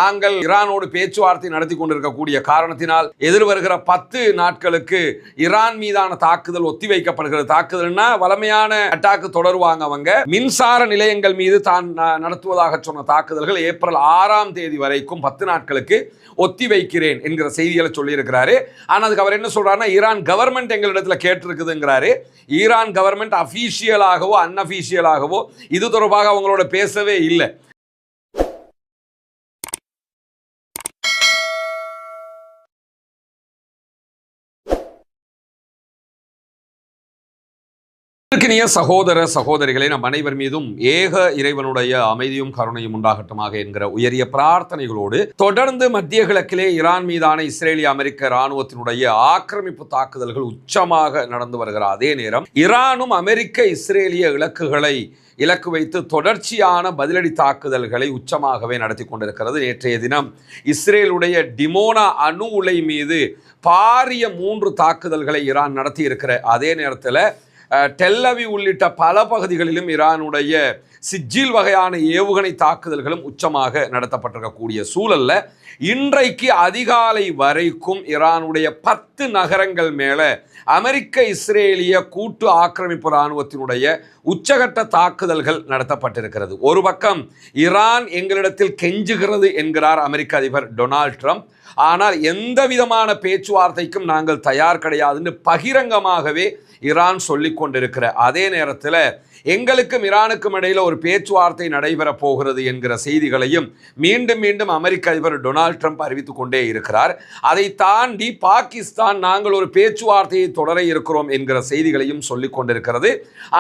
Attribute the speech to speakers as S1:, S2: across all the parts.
S1: நாங்கள் ஈரானோடு பேச்சுவார்த்தை நடத்தி கொண்டிருக்கக்கூடிய காரணத்தினால் எதிர்வருகிற 10 நாட்களுக்கு ஈரான் மீதான தாக்குதல் ஒத்திவைக்கப்படுகிறது. தாக்குதல்னா வலிமையான அட்டாக்கு தொடருவாங்க. அவங்க மின்சார நிலையங்கள் மீது தான் நடத்துவதாக சொன்ன தாக்குதல்கள் ஏப்ரல் 6ஆம் தேதி வரைக்கும் 10 நாட்களுக்கு ஒத்திவைக்கிறேன் என்கிற செய்திகளை சொல்லியிருக்கிறாரு. ஆனால் அதுக்கு அவர் என்ன சொல்றாருன்னா, ஈரான் கவர்மெண்ட் எங்களிடத்துல கேட்டிருக்குதுங்கிறாரு. ஈரான் கவர்மெண்ட் அபிஷியலாகவோ அன்அபிஷியலாகவோ இது தொடர்பாக அவங்களோட பேசவே இல்லை. சகோதர சகோதரிகளை நம் அனைவர் மீதும் ஏக இறைவனுடைய அமைதியும் கருணையும் உண்டாகட்டுமாக என்கிற உயரிய பிரார்த்தனைகளோடு தொடர்ந்து மத்திய கிழக்கிலே ஈரான் மீதான இஸ்ரேலிய அமெரிக்க இராணுவத்தினுடைய ஆக்கிரமிப்பு தாக்குதல்கள் உச்சமாக நடந்து வருகிற அதே நேரம் ஈரானும் அமெரிக்க இஸ்ரேலிய இலக்கு வைத்து தொடர்ச்சியான பதிலடி தாக்குதல்களை உச்சமாகவே நடத்தி கொண்டிருக்கிறது. நேற்றைய தினம் இஸ்ரேலுடைய டிமோனா அணு உலை மீது பாரிய 3 தாக்குதல்களை ஈரான் நடத்தி இருக்கிற அதே நேரத்தில் டெல் அவீவ் உள்ளிட்ட பல பகுதிகளிலும் ஈரானுடைய சிஜில் வகையான ஏவுகணை தாக்குதல்களும் உச்சமாக நடத்தப்பட்டிருக்கக்கூடிய சூழல்ல இன்றைக்கு அதிகாலை வரைக்கும் ஈரானுடைய 10 நகரங்கள் மேல அமெரிக்க இஸ்ரேலிய கூட்டு ஆக்கிரமிப்பு இராணுவத்தினுடைய உச்சகட்ட தாக்குதல்கள் நடத்தப்பட்டிருக்கிறது. ஒரு பக்கம் ஈரான் எங்களிடத்தில் கெஞ்சுகிறது என்கிறார் அமெரிக்க அதிபர் டொனால்ட் ட்ரம்ப். ஆனால் எந்த விதமான பேச்சுவார்த்தைக்கும் நாங்கள் தயார் கிடையாதுன்னு பகிரங்கமாகவே ஈரான் சொல்லிக் கொண்டிருக்கிற அதே நேரத்தில் எங்களுக்கும் ஈரானுக்கும் இடையில் ஒரு பேச்சுவார்த்தை நடைபெற போகிறது என்கிற செய்திகளையும் மீண்டும் மீண்டும் அமெரிக்க அதிபர் டொனால்ட் ட்ரம்ப் அறிவித்துக் கொண்டே இருக்கிறார். அதை தாண்டி பாகிஸ்தான் நாங்கள் ஒரு பேச்சுவார்த்தையை தொடர இருக்கிறோம் என்கிற செய்திகளையும் சொல்லிக் கொண்டிருக்கிறது.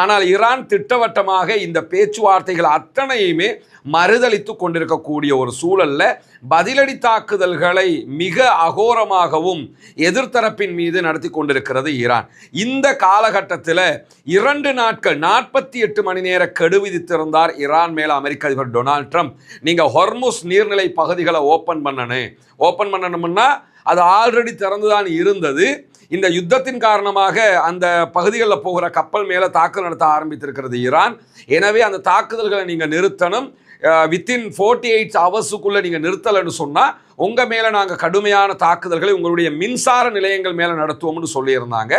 S1: ஆனால் ஈரான் திட்டவட்டமாக இந்த பேச்சுவார்த்தைகள் அத்தனையுமே மறுதளித்து கொண்டிருக்கக்கூடிய ஒரு சூழல்ல பதிலடி தாக்குதல்களை மிக அகோரமாகவும் எதிர்த்தரப்பின் மீது நடத்தி கொண்டிருக்கிறது ஈரான். இந்த காலகட்டத்தில் 2 நாட்கள் 48 மணி நேர கெடு விதித்திருந்தார் ஈரான் மேல அமெரிக்க அதிபர் டொனால்ட் ட்ரம்ப். நீங்க ஹொர்முஸ் நீர்நிலை பகுதிகளை ஓபன் பண்ணணும்னா அது ஆல்ரெடி திறந்துதான் இருந்தது. இந்த யுத்தத்தின் காரணமாக அந்த பகுதிகளில் போகிற கப்பல் மேல தாக்குதல் நடத்த ஆரம்பித்திருக்கிறது ஈரான். எனவே அந்த தாக்குதல்களை நீங்க நிறுத்தணும். வித்தின் 48 ஹவர்ஸுக்குள்ள நீங்க நிறுத்தலைன்னு சொன்னா உங்க மேல நாங்கள் கடுமையான தாக்குதல்களை உங்களுடைய மின்சார நிலையங்கள் மேல நடத்துவோம்னு சொல்லியிருந்தாங்க.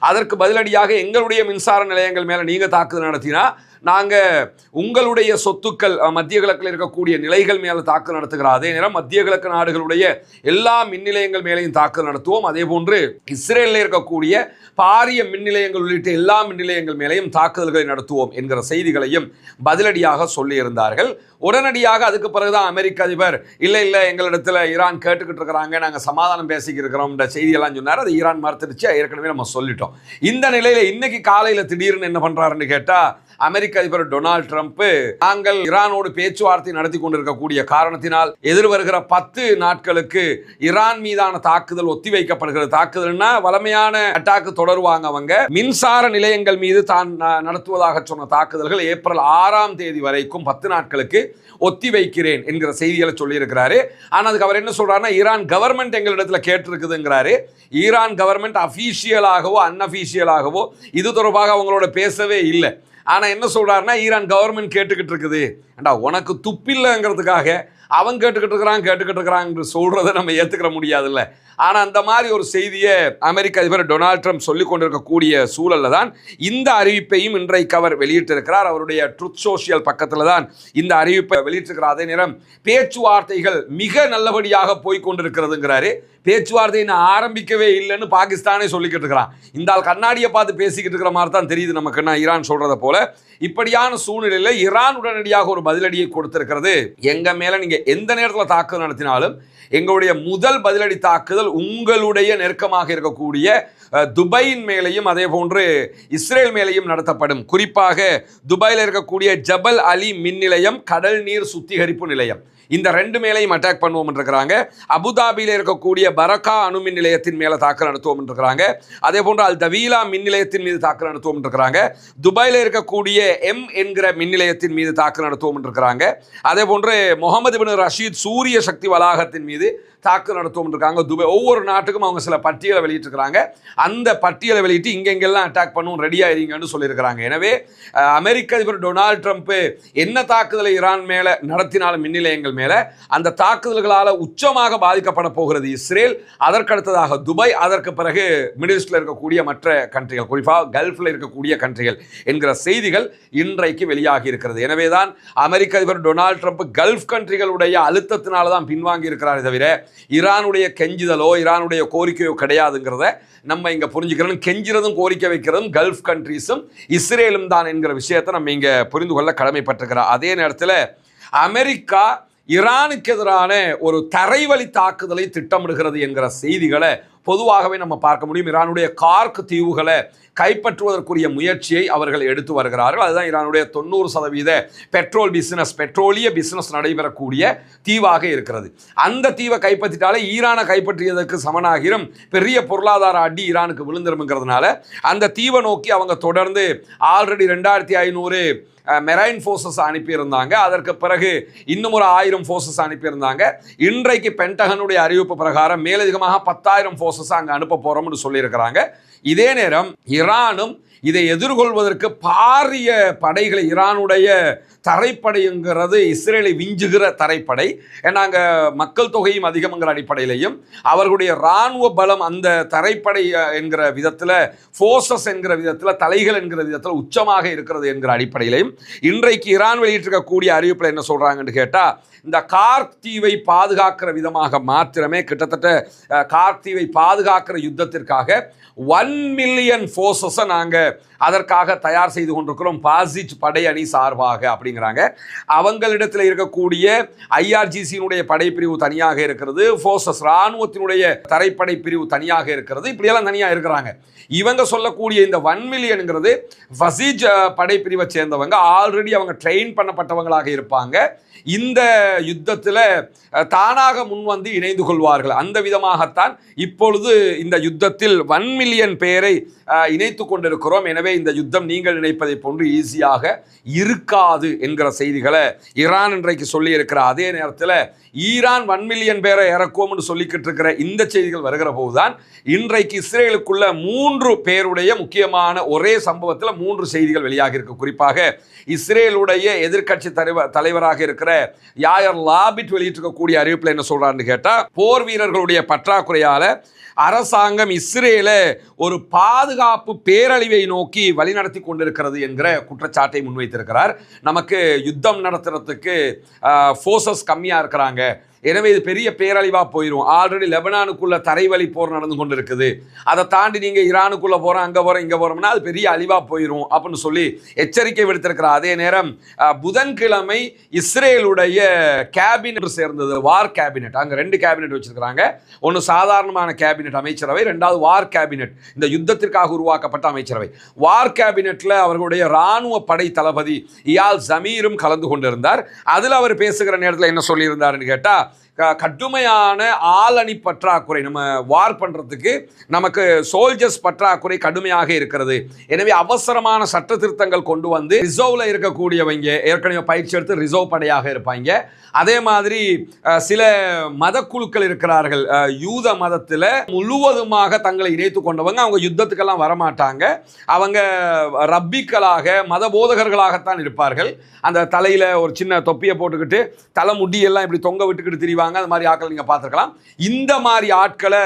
S1: அதற்கு பதிலடியாக எங்களுடைய மின்சார நிலையங்கள் மேல நீங்க தாக்குதல் நடத்தினா நாங்கள் உங்களுடைய சொத்துக்கள் மத்திய கிழக்கில் இருக்கக்கூடிய நிலைகள் மேலே தாக்குதல் நடத்துகிறோம். அதே நேரம் மத்திய கிழக்கு நாடுகளுடைய எல்லா மின் நிலையங்கள் மேலேயும் தாக்குதல் நடத்துவோம். அதே போன்று இஸ்ரேலில் இருக்கக்கூடிய பாரிய மின் நிலையங்கள் உள்ளிட்ட எல்லா மின் நிலையங்கள் மேலேயும் தாக்குதல்களை நடத்துவோம் என்கிற செய்திகளையும் பதிலடியாக சொல்லியிருந்தார்கள். உடனடியாக அதுக்கு பிறகுதான் அமெரிக்க அதிபர் இல்லை எங்களிடத்தில் ஈரான் கேட்டுக்கிட்டு இருக்கிறாங்க, நாங்கள் சமாதானம் பேசிக்கிட்டு இருக்கிறோம் என்ற செய்தியெல்லாம் சொன்னார். அது ஈரான் மறுத்துடுச்சு, ஏற்கனவே நம்ம சொல்லிட்டோம். இந்த நிலையில் இன்னைக்கு காலையில் திடீர்னு என்ன பண்ணுறாருன்னு கேட்டால் அமெரிக்க அதிபர் டொனால்ட் ட்ரம்ப் நாங்கள் ஈரானோடு பேச்சுவார்த்தை நடத்தி கொண்டிருக்கக்கூடிய காரணத்தினால் எதிர்வருகிற 10 நாட்களுக்கு ஈரான் மீதான தாக்குதல் ஒத்திவைக்கப்படுகிறது. தாக்குதல்னா வலிமையான அட்டாக்கு தொடருவாங்க. அவங்க மின்சார நிலையங்கள் மீது தான் நடத்துவதாக சொன்ன தாக்குதல்கள் ஏப்ரல் 6ஆம் தேதி வரைக்கும் 10 நாட்களுக்கு ஒத்திவைக்கிறேன் என்கிற செய்திகளை சொல்லியிருக்கிறாரு. ஆனால் அதுக்கு அவர் என்ன சொல்றாருன்னா, ஈரான் கவர்மெண்ட் எங்களிடத்துல கேட்டிருக்குதுங்கிறாரு. ஈரான் கவர்மெண்ட் அபிஷியலாகவோ அன்அபிஷியலாகவோ இது தொடர்பாக அவங்களோட பேசவே இல்லை. ஆனால் என்ன சொல்கிறாருன்னா, ஈரான் கவர்மெண்ட் கேட்டுக்கிட்டு இருக்குது. ஏண்டா உனக்கு துப்பில்லைங்கிறதுக்காக அவன் கேட்டுக்கிட்டு இருக்கிறாங்க சொல்கிறத நம்ம ஏற்றுக்கிற முடியாதுல்ல. ஆனால் அந்த மாதிரி ஒரு செய்தியை அமெரிக்க அதிபர் டொனால்ட் ட்ரம்ப் சொல்லிக் கொண்டிருக்கக்கூடிய சூழலில் தான் இந்த அறிவிப்பையும் இன்றைக்கு அவர் வெளியிட்டிருக்கிறார். அவருடைய ட்ரூத் சோஷியல் பக்கத்தில் தான் இந்த அறிவிப்பை வெளியிட்டிருக்கிறார். அதே நேரம் பேச்சுவார்த்தைகள் மிக நல்லபடியாக போய்கொண்டிருக்கிறதுங்கிறாரு. பேச்சுவார்த்தை ஆரம்பிக்கவே இல்லைன்னு பாகிஸ்தானே சொல்லிக்கிட்டு இருக்கிறான். இந்த ஆள் கண்ணாடியை பார்த்து பேசிக்கிட்டு இருக்கிற மாதிரி தான் தெரியுது நமக்கு. என்ன ஈரான் சொல்றத போல இப்படியான சூழ்நிலையில் ஈரான் உடனடியாக ஒரு பதிலடியை கொடுத்திருக்கிறது. எங்க மேல நீங்க எந்த நேரத்தில் தாக்குதல் நடத்தினாலும் எங்களுடைய முதல் பதிலடி தாக்குதல் உங்களுடைய நெருக்கமாக இருக்கக்கூடிய துபாயின் மேலையும் அதே போன்று இஸ்ரேல் மேலையும் நடத்தப்படும். குறிப்பாக துபாயில் இருக்கக்கூடிய ஜபல் அலி மின் நிலையம், கடல் நீர் சுத்திகரிப்பு நிலையம், இந்த 2 மேலையும் அட்டாக் பண்ணுவோம் இருக்கிறாங்க. அபுதாபியில் இருக்கக்கூடிய பரக்கா அணு மின் நிலையத்தின் மேலே தாக்குதல் நடத்துவோம் இருக்கிறாங்க. அதே போன்று அல் தவீலா மின் நிலையத்தின் மீது தாக்குதல் நடத்துவோம் இருக்கிறாங்க. துபாயில் இருக்கக்கூடிய எம் என்கிற மின் நிலையத்தின் மீது தாக்குதல் நடத்துவோம் இருக்கிறாங்க. அதே போன்று முகமது பின் ரஷீத் சூரிய சக்தி வளாகத்தின் மீது தாக்குதல் நடத்துவோம் இருக்காங்க. துபாய் ஒவ்வொரு நாட்டுக்கும் அவங்க சில பட்டியலை வெளியிட்டிருக்கிறாங்க. அந்த பட்டியலை வெளியிட்டு இங்கெங்கெல்லாம் அட்டாக் பண்ணுவோம் ரெடியாயிருங்கன்னு சொல்லியிருக்கிறாங்க. எனவே அமெரிக்க அதிபர் டொனால்ட் ட்ரம்ப் என்ன தாக்குதலை ஈரான் மேலே நடத்தினாலும் மின் நிலையங்கள் மேல அந்த தாக்குதல்களால் உச்சமாக பாதிக்கப்பட போகிறது இஸ்ரேல், அதற்கடுத்ததாக துபாய், அதற்கு பிறகு மிடில் ஈஸ்ட்ல இருக்கக்கூடிய மற்ற கண்ட்ரிகள், குறிப்பாக கல்ஃபில் இருக்கக்கூடிய கண்ட்ரிகள் என்கிற செய்திகள் இன்றைக்கு வெளியாகி இருக்கிறது. எனவேதான் அமெரிக்க அதிபர் டொனால்ட் ட்ரம்ப் கல்ஃப் கண்ட்ரிகளுடைய அழுத்தத்தினால தான் பின்வாங்கி இருக்கிறாரே தவிர ஈரானுடைய கெஞ்சுதலோ ஈரானுடைய கோரிக்கையோ கிடையாதுங்கிறத நம்ம இங்க புரிஞ்சுக்கிறோம். கெஞ்சிறதும் கோரிக்கை வைக்கிறதும் கல்ஃப் கண்ட்ரீஸும் இஸ்ரேலும் தான் என்கிற விஷயத்தை நம்ம இங்க புரிந்து கொள்ள கடமைப்பட்டிருக்கிறோம். அதே நேரத்தில் அமெரிக்கா ஈரானுக்கு எதிரான ஒரு தரைவழி தாக்குதலை திட்டமிடுகிறது என்கிற செய்திகளை பொதுவாகவே நம்ம பார்க்க முடியும். ஈரானுடைய கார்க் தீவுகளை கைப்பற்றுவதற்குரிய முயற்சியை அவர்கள் எடுத்து வருகிறார்கள். அதுதான் ஈரானுடைய 90% பெட்ரோலிய பிசினஸ் நடைபெறக்கூடிய தீவாக இருக்கிறது. அந்த தீவை கைப்பற்றிட்டாலே ஈரானை கைப்பற்றியதற்கு சமனாகிரும், பெரிய பொருளாதார அடி ஈரானுக்கு விழுந்துருங்கிறதுனால அந்த தீவை நோக்கி அவங்க தொடர்ந்து ஆல்ரெடி 2500 மெரைன் ஃபோர்ஸஸ் அனுப்பியிருந்தாங்க. அதற்கு பிறகு இன்னும் ஒரு 1000 ஃபோர்ஸஸ் அனுப்பியிருந்தாங்க. இன்றைக்கு பென்டகனுடைய அறிவிப்பு பிரகாரம் மேலதிகமாக 10,000 ஃபோர்ஸஸ் அங்கே அனுப்ப போறோம்னு சொல்லியிருக்கிறாங்க. இதே நேரம் ஈரானும் இதை எதிர்கொள்வதற்கு பாரிய படைகளை, ஈரானுடைய தரைப்படைங்கிறது இஸ்ரேலை விஞ்சுகிற தரைப்படை, ஏன்னா அங்கே மக்கள் தொகையும் அதிகம்ங்கிற அடிப்படையிலையும் அவர்களுடைய இராணுவ பலம் அந்த தரைப்படை என்கிற விதத்தில், ஃபோர்ஸஸ் என்கிற விதத்தில், தலைகள் என்கிற விதத்தில் உச்சமாக இருக்கிறது என்கிற அடிப்படையிலையும் இன்றைக்கு ஈரான் வெளியிட்டிருக்கக்கூடிய அறிவிப்பில் என்ன சொல்கிறாங்கன்னு கேட்டால், இந்த கார்க் தீவை பாதுகாக்கிற விதமாக மாத்திரமே கிட்டத்தட்ட கார்க் தீவை பாதுகாக்கிற யுத்தத்திற்காக 1 மில்லியன் ஃபோர்ஸஸை நாங்கள் அதற்காக தயார் செய்து கொண்டிருக்கிறோம் பாசிச் படை அணி சார்பாக அப்படிங்கிறாங்க. அவங்களிடத்தில் இருக்கக்கூடிய IRGC-னுடைய படைப்பிரிவு தனியாக இருக்கிறது, ஃபோர்ஸஸ் இராணுவத்தினுடைய தரைப்படை பிரிவு தனியாக இருக்கிறது, இப்படியெல்லாம் தனியாக இருக்கிறாங்க. இவங்க சொல்லக்கூடிய இந்த 1 மில்லியனுங்கிறது ஃபசீஜ் படைப்பிரிவை சேர்ந்தவங்க, ஆல்ரெடி அவங்க ட்ரெயின் பண்ணப்பட்டவங்களாக இருப்பாங்க. இந்த யுத்தத்தில் தானாக முன்வந்து இணைந்து கொள்வார்கள். அந்த விதமாகத்தான் இப்பொழுது இந்த யுத்தத்தில் 1 மில்லியன் பேரை இணைத்து கொண்டிருக்கிறோம். எனவே இந்த யுத்தம் நீங்கள் நினைப்பதை போன்று ஈஸியாக இருக்காது என்கிற செய்திகளை ஈரான் இன்றைக்கு சொல்லி இருக்கிற அதே நேரத்தில் ஈரான் 1 மில்லியன் பேரை இறக்குவோம்னு சொல்லிக்கிட்டு இருக்கிற இந்த செய்திகள் வருகிற போதுதான் இன்றைக்கு இஸ்ரேலுக்குள்ள 3 பேருடைய முக்கியமான ஒரே சம்பவத்தில் 3 செய்திகள் வெளியாக இருக்கு. குறிப்பாக இஸ்ரேலுடைய எதிர்க்கட்சி தலைவராக இருக்கிற யாயர் லாபிட் வெளியிட்டிருக்கக்கூடிய அறிவிப்பில் என்ன சொல்றாருன்னு கேட்டா, போர் வீரர்களுடைய பற்றாக்குறையால அரசாங்கம் இஸ்ரேலை ஒரு பாதுகாப்பு பேரழிவை நோக்கி வழிநடத்தி கொண்டிருக்கிறது என்கிற குற்றச்சாட்டை முன்வைத்திருக்கிறார். நமக்கு யுத்தம் நடத்துறதுக்கு ஃபோர்ஸஸ் கம்மியாக இருக்கிறாங்க, எனவே இது பெரிய பேரழிவாக போயிடும். ஆல்ரெடி லெபனானுக்குள்ள தரைவழி போர் நடந்து கொண்டு இருக்குது, அதை தாண்டி நீங்கள் ஈரானுக்குள்ளே போகிறோம், அங்கே போகிறோம், இங்கே போகிறோம்னா அது பெரிய அழிவாக போயிடும் அப்படின்னு சொல்லி எச்சரிக்கை விடுத்திருக்கிறார். அதே நேரம் புதன்கிழமை இஸ்ரேலுடைய கேபினெட் சேர்ந்தது, வார் கேபினெட், அங்கே 2 கேபினெட் வச்சிருக்கிறாங்க. ஒன்று சாதாரணமான கேபினெட் அமைச்சரவை, 2வது வார் கேபினெட், இந்த யுத்தத்திற்காக உருவாக்கப்பட்ட அமைச்சரவை. வார் கேபினெட்டில் அவர்களுடைய இராணுவ படை தளபதி இயால் ஜமீரும் கலந்து கொண்டிருந்தார். அதில் அவர் பேசுகிற நேரத்தில் என்ன சொல்லியிருந்தாருன்னு கேட்டால், கடுமையான ஆளணி பற்றாக்குறை, நம்ம வார் பண்ணுறதுக்கு நமக்கு சோல்ஜர்ஸ் பற்றாக்குறை கடுமையாக இருக்கிறது. எனவே அவசரமான சட்ட திருத்தங்கள் கொண்டு வந்து ரிசர்வ்ல இருக்கக்கூடியவங்க ஏற்கனவே பயிற்சி எடுத்து ரிசர்வ் படையாக இருப்பாங்க. அதே மாதிரி சில மதக்குழுக்கள் இருக்கிறார்கள், யூத மதத்தில் முழுவதுமாக தங்களை இணைத்து கொண்டவங்க, அவங்க யுத்தத்துக்கெல்லாம் வரமாட்டாங்க, அவங்க ரப்பிக்களாக மத போதகர்களாகத்தான் இருப்பார்கள். அந்த தலையில் ஒரு சின்ன தொப்பியை போட்டுக்கிட்டு தலை முடியெல்லாம் இப்படி தொங்க விட்டுக்கிட்டு திரிவாங்க. அந்த மாதிரி ஆட்கள் நீங்கள் பார்த்துருக்கலாம். இந்த மாதிரி ஆட்களை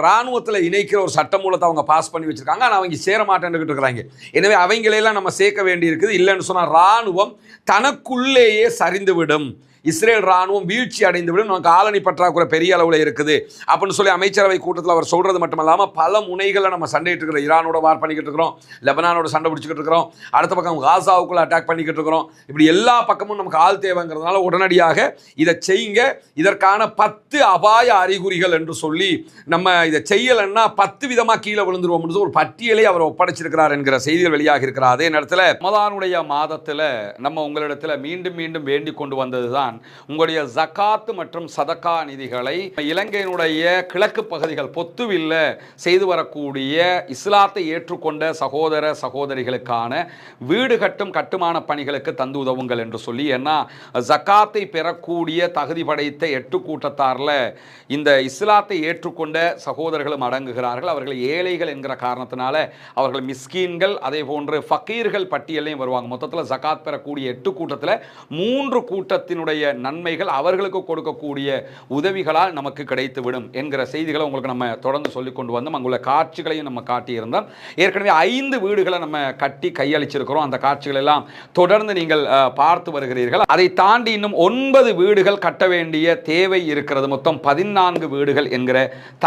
S1: இராணுவத்தில் இணைக்கிற ஒரு சட்ட மூலத்தை அவங்க பாஸ் பண்ணி வச்சிருக்காங்க. ஆனால் அவங்க சேர மாட்டேன்னு இருக்கிறாங்க. எனவே அவங்களையெல்லாம் நம்ம சேர்க்க வேண்டி இருக்குது. இல்லைன்னு சொன்னால் இராணுவம் தனக்குள்ளேயே சரிந்துவிடும், இஸ்ரேல் ராணுவம் வீழ்ச்சி அடைந்துவிடும், நமக்கு ஆளணி பற்றாக்குறை பெரிய அளவில் இருக்குது அப்படின்னு சொல்லி அமைச்சரவை கூட்டத்தில் அவர் சொல்றது மட்டுமல்லாமல் பல முனைகளை நம்ம சண்டையிட்டு இருக்கிறோம். ஈரானோட வார் பண்ணிக்கிட்டு இருக்கிறோம், லெபனானோட சண்டை பிடிச்சிக்கிட்டு இருக்கிறோம், அடுத்த பக்கம் காசாவுக்குள்ள அட்டாக் பண்ணிக்கிட்டு இருக்கிறோம். இப்படி எல்லா பக்கமும் நமக்கு ஆள் தேவைங்கிறதுனால உடனடியாக இதை செய்யுங்க, இதற்கான 10 அபாய அறிகுறிகள் என்று சொல்லி நம்ம இதை செய்யலைன்னா 10 விதமாக கீழே விழுந்துருவோம் ஒரு பட்டியலை அவர் ஒப்படைச்சிருக்கிறார் என்கிற செய்திகள் வெளியாக இருக்கிறார். அதே நேரத்தில் ரமதானுடைய மாதத்தில் நம்ம உங்களிடத்தில் மீண்டும் மீண்டும் வேண்டிக் கொண்டு வந்ததுதான் உங்களுடைய ஜகாத் மற்றும் சதகா நிதிகளை இலங்கையினுடைய கிழக்கு பகுதிகள் பொத்துவில் செய்து வரக்கூடிய இஸ்லாத்தை ஏற்றுக்கொண்ட சகோதர சகோதரிகளுக்கான வீடு கட்டும் கட்டுமான பணிகளுக்கு தந்து உதவுங்கள் என்று சொல்லி. ஏன்னா ஜகாத்தை பெறக்கூடிய தகுதி படைத்த 8 கூட்டத்தாரில் இந்த இஸ்லாத்தை ஏற்றுக்கொண்ட சகோதரர்களும் அடங்குகிறார்கள். அவர்கள் ஏழைகள் என்கிற காரணத்தினால அவர்கள் மிஸ்கீன்கள், அதே போன்று ஃபக்கீர்கள் பட்டியலையும் வருவாங்க. மொத்தத்தில் ஜகாத் பெறக்கூடிய 8 கூட்டத்தில் 3 கூட்டத்தினுடைய நன்மைகள் அவர்களுக்கு கொடுக்கக்கூடிய உதவிகளால் நமக்கு கிடைத்துவிடும் என்கிற செய்திகளை உங்களுக்கு நம்ம தொடர்ந்து சொல்லிக் கொண்டு வந்தோம். அங்குள்ள காட்சிகளையும் நம்ம காட்டியிருந்தோம். ஏற்கனவே 5 வீடுகளை நம்ம கட்டி கையளிச்சிருக்கிறோம். அந்த காட்சிகள் எல்லாம் தொடர்ந்து நீங்கள் பார்த்து வருகிறீர்கள். அதை தாண்டி இன்னும் 9 வீடுகள் கட்ட வேண்டிய தேவை இருக்கிறது. மொத்தம் 14 வீடுகள் என்கிற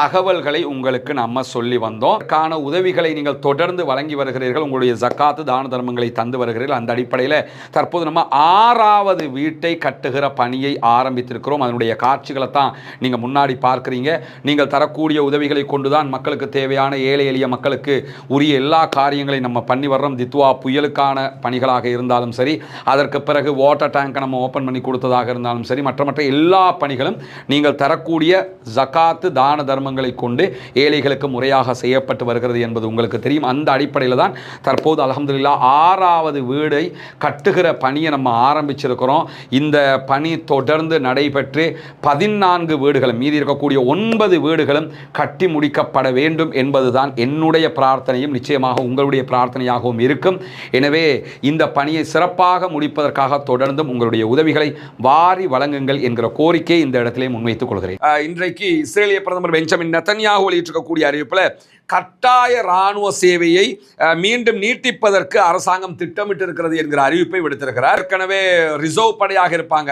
S1: தகவல்களை உங்களுக்கு நம்ம சொல்லி வந்தோம். அதற்கான உதவிகளை நீங்கள் தொடர்ந்து வழங்கி வருகிறீர்கள். உங்களுடைய ஜக்காத்து தான தர்மங்களை தந்து வருகிறீர்கள். அந்த அடிப்படையில் தற்போது நம்ம 6வது வீட்டை கட்டுகிற பணியை ஆரம்பித்திருக்கிறோம். அதனுடைய காட்சிகளை தான் நீங்கள் முன்னாடி பார்க்குறீங்க. நீங்கள் தரக்கூடிய உதவிகளை கொண்டுதான் மக்களுக்கு தேவையான ஏழை எளிய மக்களுக்கு உரிய எல்லா காரியங்களையும் நம்ம பண்ணி வர்றோம். தித்வா புயலுக்கான பணிகளாக இருந்தாலும் சரி, அதற்கு பிறகு வாட்டர் டேங்கை நம்ம ஓப்பன் பண்ணி கொடுத்ததாக இருந்தாலும் சரி, மற்ற எல்லா பணிகளும் நீங்கள் தரக்கூடிய ஜகாத்து தான தர்மங்களை கொண்டு ஏழைகளுக்கு முறையாக செய்யப்பட்டு வருகிறது என்பது உங்களுக்கு தெரியும். அந்த அடிப்படையில் தான் தற்போது அல்ஹம்துலில்லாஹ் 6வது வீடை கட்டுகிற பணியை நம்ம ஆரம்பிச்சிருக்கிறோம். இந்த பணி தொடர்ந்து நடைபெற்று 14 வீடுகளும் மீதி இருக்கக்கூடிய 9 வீடுகளும் கட்டி முடிக்கப்பட வேண்டும் என்பதுதான் என்னுடைய பிரார்த்தனையும் நிச்சயமாக உங்களுடைய பிரார்த்தனையாகவும் இருக்கும். எனவே இந்த பணியை சிறப்பாக முடிப்பதற்காக தொடர்ந்தும் உங்களுடைய உதவிகளை வாரி வழங்குங்கள் என்கிற கோரிக்கையை இந்த இடத்திலே முன்வைத்துக் கொள்கிறேன். இன்றைக்கு இஸ்ரேலிய பிரதமர் பெஞ்சமின் நெதன்யாஹு வெளியிட்டிருக்கக்கூடிய அறிவிப்பில் கட்டாய இராணுவ சேவையை மீண்டும் நீட்டிப்பதற்கு அரசாங்கம் திட்டமிட்டு இருக்கிறது என்கிற அறிவிப்பை விடுத்திருக்கிறார். ஏற்கனவே ரிசர்வ் படையாக இருப்பாங்க,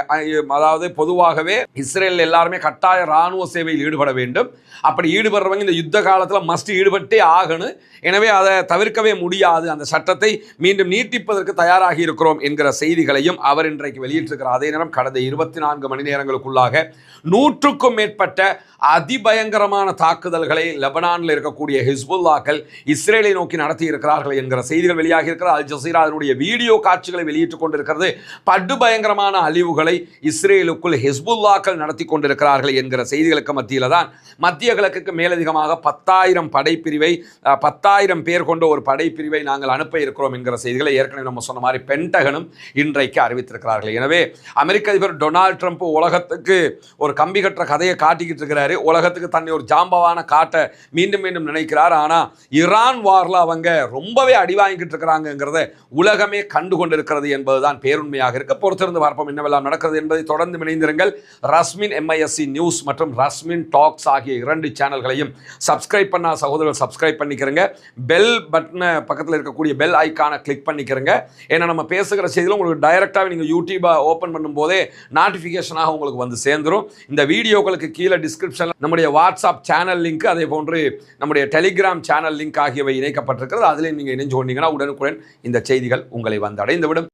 S1: அதாவது பொதுவாகவே இஸ்ரேல் எல்லாருமே கட்டாய இராணுவ சேவையில் ஈடுபட வேண்டும். அப்படி ஈடுபடுறவங்க இந்த யுத்த காலத்தில் மஸ்ட் ஈடுபட்டே ஆகணும். எனவே அதை தவிர்க்கவே முடியாது. அந்த சட்டத்தை மீண்டும் நீட்டிப்பதற்கு தயாராகி இருக்கிறோம் என்கிற செய்திகளையும் அவர் இன்றைக்கு வெளியிட்டிருக்கிறார். அதே நேரம் கடந்த 24 மணி நேரங்களுக்குள்ளாக 100க்கும் மேற்பட்ட அதிபயங்கரமான தாக்குதல்களை லெபனானில் இருக்கக்கூடிய ஹிஸ்புல்லாக்கள் இஸ்ரேலை நோக்கி நடத்தி இருக்கிறார்கள் என்கிற செய்திகள் வெளியாகி இருக்கிறது. அல் ஜசீரா அதனுடைய வீடியோ காட்சிகளை வெளியிட்டுக் கொண்டிருக்கிறது. படுபயங்கரமான அழிவுகளை இஸ்ரேலுக்குள் ஹிஸ்புல்லாக்கள் நடத்தி கொண்டிருக்கிறார்கள் என்கிற செய்திகளுக்கு மத்தியில் தான் மத்திய கிழக்குக்கு மேலதிகமாக 10,000 படைப்பிரிவை 10,000 பேர் கொண்ட ஒரு படைப்பிரிவை நாங்கள் அனுப்ப இருக்கிறோம் என்கிற செய்திகளை ஏற்கனவே நம்ம சொன்ன மாதிரி பென்டகனும் இன்றைக்கு அறிவித்திருக்கிறார்கள். எனவே அமெரிக்க அதிபர் டொனால்ட் ட்ரம்ப் உலகத்துக்கு ஒரு கம்பி கட்டுற கதையை காட்டிக்கிட்டு இருக்கிறாரு. உலகத்துக்கு தன்னை ஒரு ஜாம்பவான காட்ட மீண்டும் மீண்டும் நினைக்கிறார். ஆனால் ஈரான் வாரில் அவங்க ரொம்பவே அடி வாங்கிட்டு இருக்கிறாங்கிறத உலகமே கண்டு கொண்டிருக்கிறது என்பதுதான் பேருண்மையாக இருக்க. பொறுத்திருந்து பார்ப்போம் என்னவெல்லாம் நடக்கிறது என்பதை. தொடர்ந்து இணைந்திருங்கள். ரஸ்மின் MISC நியூஸ் மற்றும் ரஸ்மின் டாக்ஸ் ஆகிய 2 சேனல்களையும் சப்ஸ்கிரைப் பண்ண சகோதரர்கள் சப்ஸ்கிரைப் பண்ணிக்கிறங்க. பெல் பட்டனை பக்கத்தில் இருக்கக்கூடிய பெல் ஐக்கானை கிளிக் பண்ணிக்கிறங்க. ஏன்னா நம்ம பேசுகிற செய்தியில் உங்களுக்கு டைரெக்டாக நீங்கள் யூடியூபை ஓப்பன் பண்ணும்போதே நோட்டிஃபிகேஷனாக உங்களுக்கு வந்து சேர்ந்துடும். இந்த வீடியோக்களுக்கு கீழே டிஸ்கிரிப்ஷனில் நம்முடைய வாட்ஸ்அப் சேனல் லிங்க், அதே போன்று நம்முடைய டெலிகிராம் சேனல் லிங்க் ஆகியவை இணைக்கப்பட்டிருக்கிறது. அதிலே நீங்கள் இணைஞ்சு கொண்டீங்கன்னா உடனுக்குடன் இந்த செய்திகள் உங்களை வந்து அடைந்துவிடும்.